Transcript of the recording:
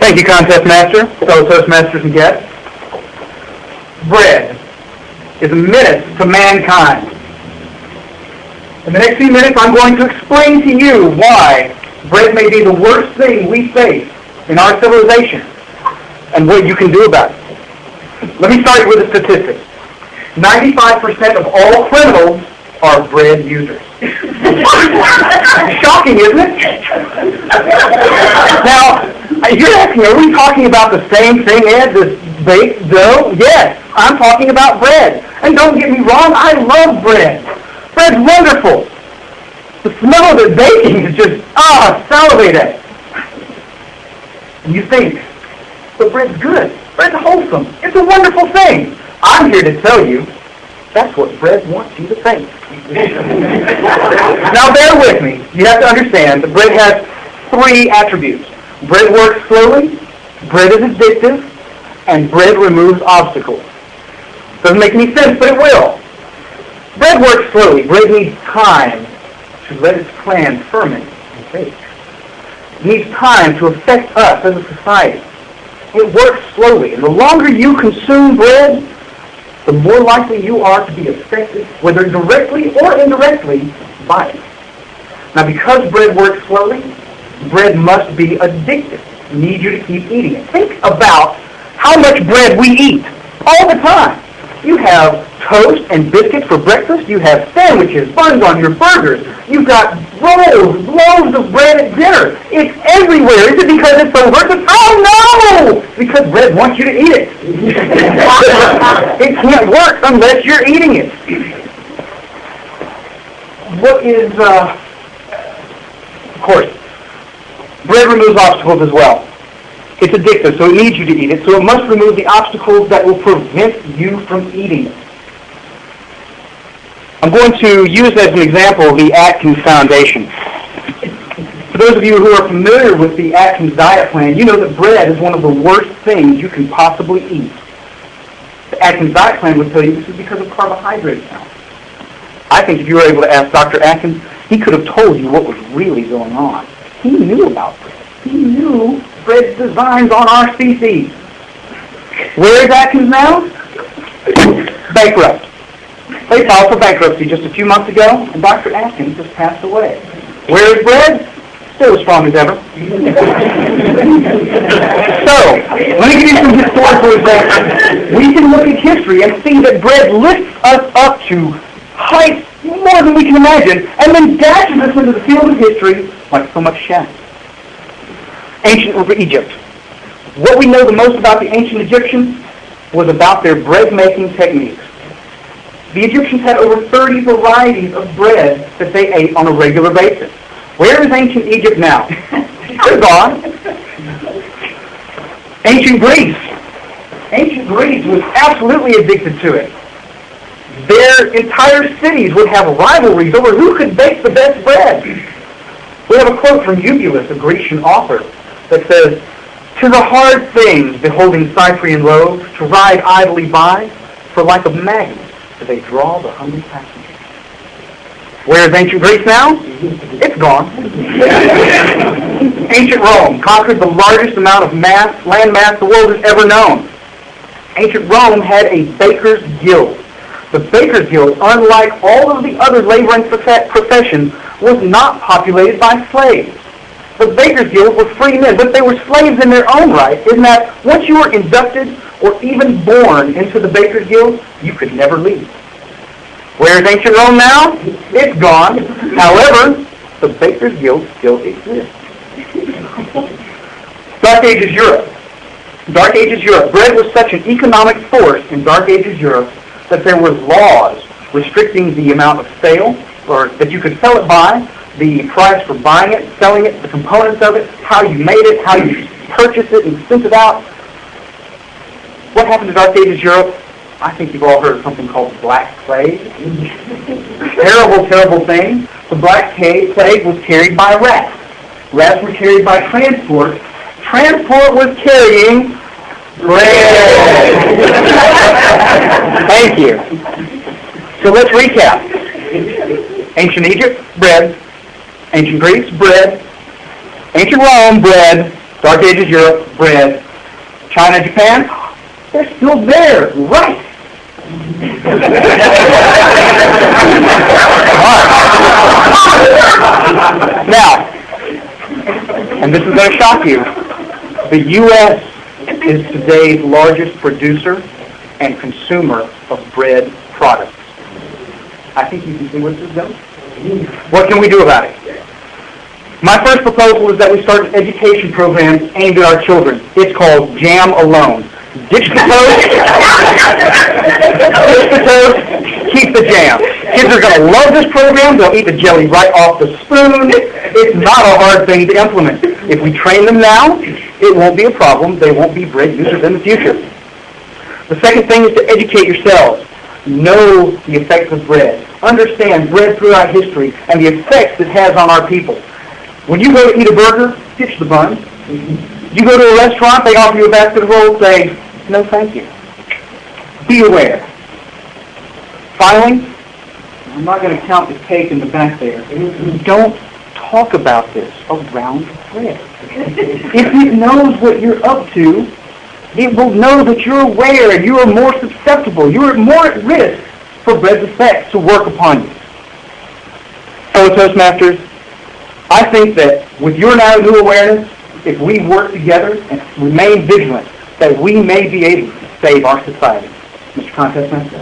Thank you, Contest Master, fellow Toastmasters and guests. Bread is a menace to mankind. In the next few minutes, I'm going to explain to you why bread may be the worst thing we face in our civilization and what you can do about it. Let me start with a statistic. 95% of all criminals are bread users. Shocking, isn't it? Now, you're asking, are we talking about the same thing, Ed, this baked dough? Yes, I'm talking about bread. And don't get me wrong, I love bread. Bread's wonderful. The smell of it baking is just, salivate at it. And you think, but bread's good. Bread's wholesome. It's a wonderful thing. I'm here to tell you, that's what bread wants you to think. Now bear with me. You have to understand that bread has three attributes. Bread works slowly, bread is addictive, and bread removes obstacles. Doesn't make any sense, but it will. Bread works slowly. Bread needs time to let its plan ferment and bake. It needs time to affect us as a society. It works slowly, and the longer you consume bread, the more likely you are to be affected, whether directly or indirectly, by it. Now, because bread works slowly, bread must be addictive. It needs you to keep eating it. Think about how much bread we eat all the time. You have toast and biscuits for breakfast. You have sandwiches, buns on your burgers. You've got loaves of bread at dinner. It's everywhere. Is it because it's so versatile? Oh, no! It's because bread wants you to eat it. It can't work unless you're eating it. What is, of course, bread removes obstacles as well. It's addictive, so it needs you to eat it, so it must remove the obstacles that will prevent you from eating it. I'm going to use as an example the Atkins Foundation. For those of you who are familiar with the Atkins diet plan, you know that bread is one of the worst things you can possibly eat. The Atkins diet plan would tell you this is because of carbohydrate count. I think if you were able to ask Dr. Atkins, he could have told you what was really going on. He knew about bread. He knew bread's designs on our species. Where is Atkins now? Bankrupt. They filed for bankruptcy just a few months ago, and Dr. Atkins just passed away. Where is bread? Still as strong as ever. So, let me give you some historical examples. We can look at history and see that bread lifts us up to heights more than we can imagine, and then dashes us into the field of history like so much shadow. Ancient Egypt. What we know the most about the ancient Egyptians was about their bread-making techniques. The Egyptians had over 30 varieties of bread that they ate on a regular basis. Where is ancient Egypt now? They're gone. Ancient Greece. Ancient Greece was absolutely addicted to it. Their entire cities would have rivalries over who could bake the best bread. We have a quote from Eubulus, a Grecian author, that says, "'Tis a hard thing, beholding Cyprian loaves, to ride idly by, for like a magnet do they draw the hungry passenger." Where is ancient Greece now? It's gone. Ancient Rome conquered the largest amount of land mass the world has ever known. Ancient Rome had a baker's guild. The baker's guild, unlike all of the other laboring professions, was not populated by slaves. The baker's guild were free men, but they were slaves in their own right, in that once you were inducted or even born into the baker's guild, you could never leave. Where is ancient Rome now? It's gone. However, the baker's guild still exists. Dark Ages Europe. Dark Ages Europe. Bread was such an economic force in Dark Ages Europe that there were laws restricting the amount of sale, or that you could sell it by, the price for buying it, selling it, the components of it, how you made it, how you purchased it and sent it out. What happened to Dark Ages Europe? I think you've all heard of something called Black Plague. Terrible, terrible thing. The Black Plague was carried by rats. Rats were carried by transport. Transport was carrying bread. Thank you. So let's recap. Ancient Egypt, bread. Ancient Greece, bread. Ancient Rome, bread. Dark Ages Europe, bread. China, Japan, they're still there, right? Now, and this is going to shock you, the U.S. is today's largest producer and consumer of bread products. I think you can see where this is going. What can we do about it? My first proposal is that we start an education program aimed at our children. It's called Jam Alone. Ditch the toast, keep the jam. Kids are going to love this program. They'll eat the jelly right off the spoon. It's not a hard thing to implement. If we train them now, it won't be a problem. They won't be bread users in the future. The second thing is to educate yourselves. Know the effects of bread. Understand bread throughout history and the effects it has on our people. When you go to eat a burger, ditch the bun. You go to a restaurant, they offer you a basket of rolls, say, no thank you. Be aware. Finally, I'm not going to count the cake in the back there. Don't talk about this around bread. If it knows what you're up to, it will know that you're aware and you are more susceptible. You are more at risk for bread's effects to work upon you. Fellow Toastmasters, I think that with your now new awareness, if we work together and remain vigilant, that we may be able to save our society. Mr. Contest Master.